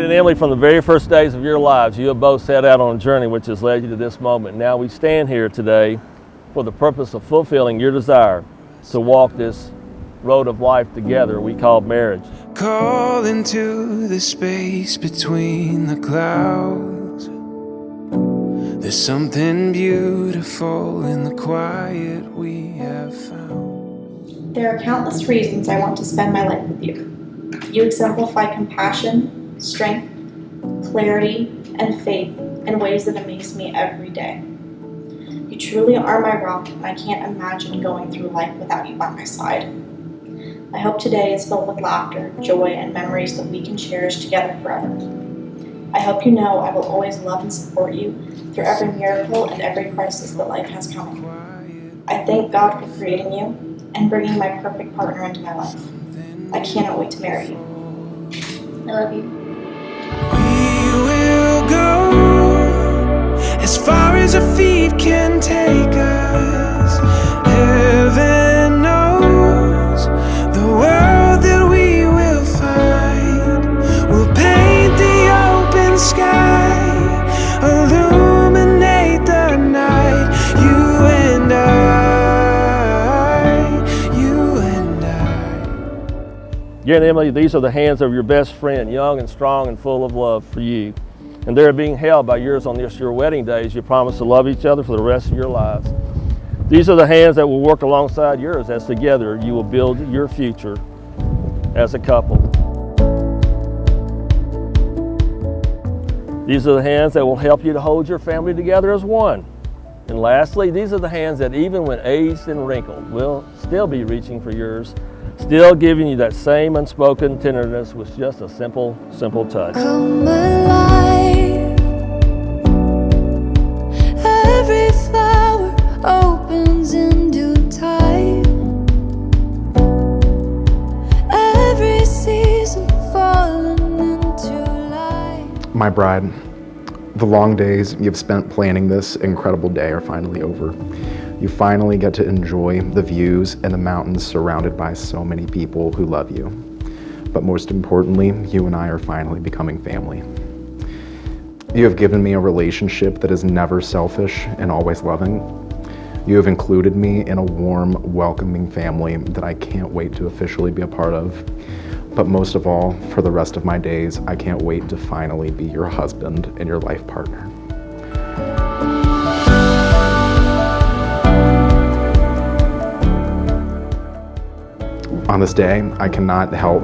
and Emily, from the very first days of your lives, you have both set out on a journey which has led you to this moment. Now we stand here today for the purpose of fulfilling your desire to walk this road of life together we call marriage. Call into the space between the clouds. There's something beautiful in the quiet we have found. There are countless reasons I want to spend my life with you. You exemplify compassion, strength, clarity, and faith in ways that amaze me every day. You truly are my rock, and I can't imagine going through life without you by my side. I hope today is filled with laughter, joy, and memories that we can cherish together forever. I hope you know I will always love and support you through every miracle and every crisis that life has coming. I thank God for creating you and bringing my perfect partner into my life. I cannot wait to marry you. I love you. We will go as far as our feet can take us. Heaven knows the world that we will find. We'll paint the open sky, illuminate the night. You and I, you and I. Garrett and Emily, these are the hands of your best friend, young and strong and full of love for you. And they're being held by yours on this, your wedding day, as you promise to love each other for the rest of your lives. These are the hands that will work alongside yours as together you will build your future as a couple. These are the hands that will help you to hold your family together as one. And lastly, these are the hands that even when aged and wrinkled will still be reaching for yours, still giving you that same unspoken tenderness with just a simple touch. Come alive. Every flower opens in due time. Every season falling into life. My bride, the long days you've spent planning this incredible day are finally over. You finally get to enjoy the views and the mountains surrounded by so many people who love you. But most importantly, you and I are finally becoming family. You have given me a relationship that is never selfish and always loving. You have included me in a warm, welcoming family that I can't wait to officially be a part of. But most of all, for the rest of my days, I can't wait to finally be your husband and your life partner. On this day, I cannot help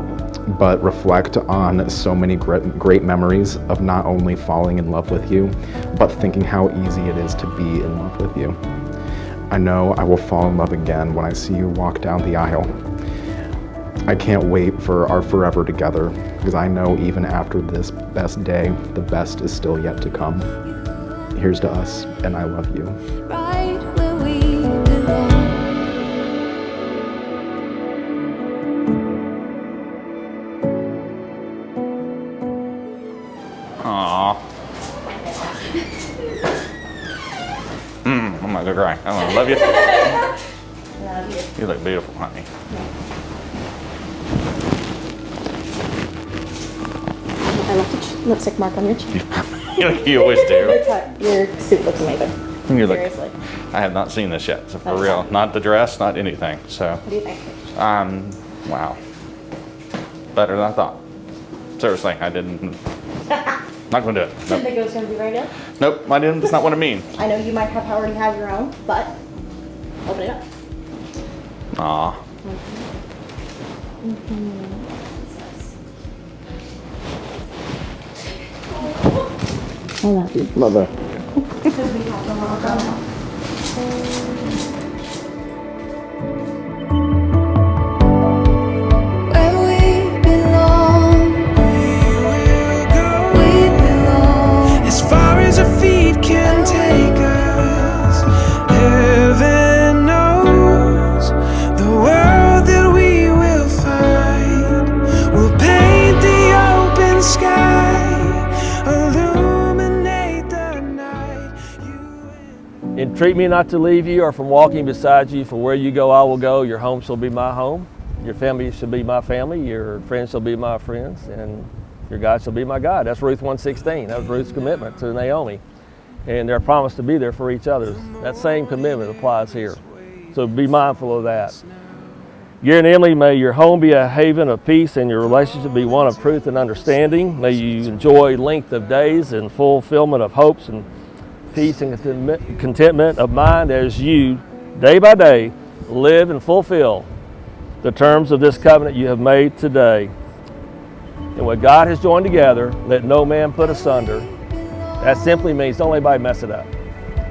but reflect on so many great memories of not only falling in love with you, but thinking how easy it is to be in love with you. I know I will fall in love again when I see you walk down the aisle. I can't wait for our forever together, because I know even after this best day, the best is still yet to come. Here's to us, and I love you. Right where we belong. Aww. I'm gonna go cry. I love you. Love you. You look beautiful, honey. I left a lipstick mark on your cheek. You always do. Your suit looks amazing. You look, Seriously. I have not seen this yet, so for That's real. fine. Not the dress, not anything. So, What do you think? wow. Better than I thought. Seriously, I didn't. Not gonna do it. Didn't Nope. think it was going to be very good. Nope, I didn't. That's not what I mean. I know you might have already have your own, but open it up. Aw. I love you. Love that. Where we belong. We belong. As far as our feet can take us, heaven knows the world that we will find. We'll paint the open sky, illuminate the night. Entreat me not to leave you or from walking beside you, for where you go I will go, your home shall be my home, your family shall be my family, your friends shall be my friends, and Your God shall be my God. That's Ruth 1:16. That was Ruth's commitment to Naomi. And their promise to be there for each other. That same commitment applies here. So be mindful of that. Garrett and Emily, may your home be a haven of peace and your relationship be one of truth and understanding. May you enjoy length of days and fulfillment of hopes and peace and contentment of mind as you, day by day, live and fulfill the terms of this covenant you have made today. And what God has joined together, let no man put asunder. That simply means don't let anybody mess it up.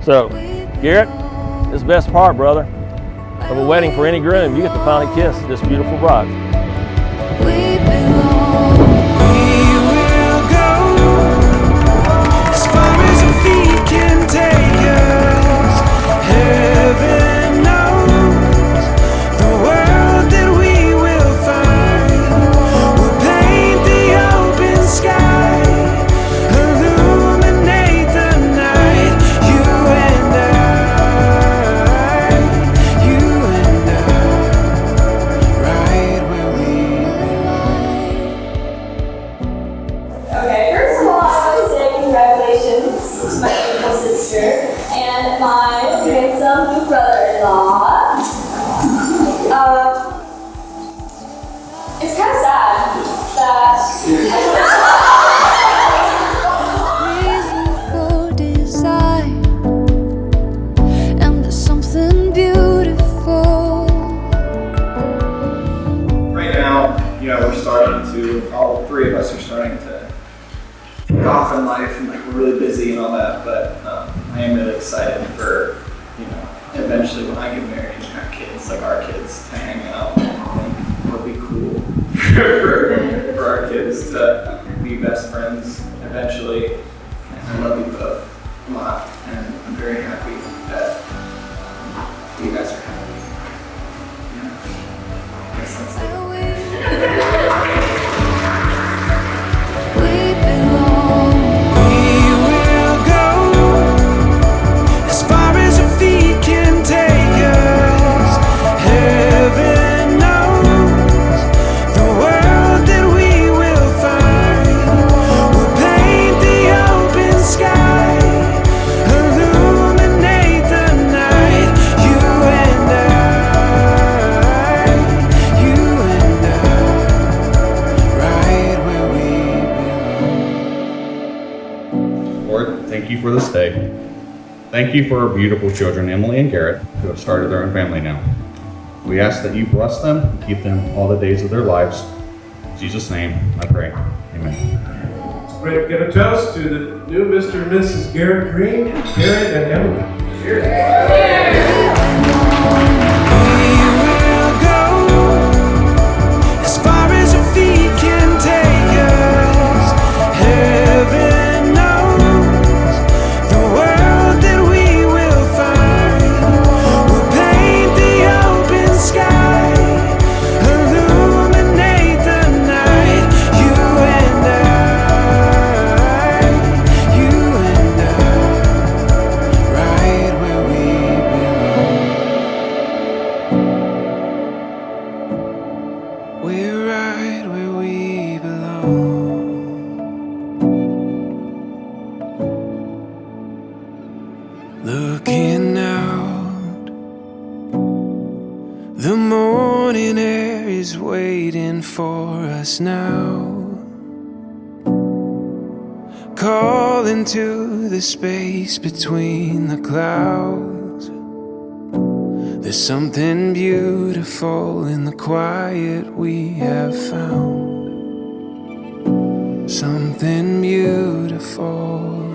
So, Garrett, this is the best part, brother, of a wedding for any groom. You get to finally kiss this beautiful bride. We belong. We will go as far as our feet can take us. Heaven knows the world that we will find. We'll paint the open sky, illuminate the night. You and I, right where we Okay, first of all, I want to say congratulations to my beautiful sister and my handsome new brother-in-law. It's kind of sad that Reason for desire, and there's something beautiful. Right now, we're starting to, all three of us are starting to kick off in life and we're really busy and all that, but I am really excited for, eventually when I get married and have kids, our kids, to hang out. I think it'll be cool for our kids to be best friends eventually. And I love you both a lot, and I'm very happy that you guys are happy. I guess that's it. We belong. We will go as far as our feet can take us. Heaven knows the world that we will find. We'll paint the open sky, illuminate the night. You and I, right where we belong. Lord, thank you for this day. Thank you for our beautiful children, Emily and Garrett, who have started their own family now. We ask that you bless them and keep them all the days of their lives. In Jesus' name, I pray. Amen. We're going to toast to the new Mr. and Mrs. Garrett Green, Garrett and Emily. Cheers. We will go as far as our feet can take us. Heaven knows the world that we will find. We'll paint the open sky, illuminate the night. You and I, right where we belong. We're right where we belong. Looking out, the morning air is waiting for us now. Calling to the space between the clouds. There's something beautiful in the quiet we have found. Something beautiful.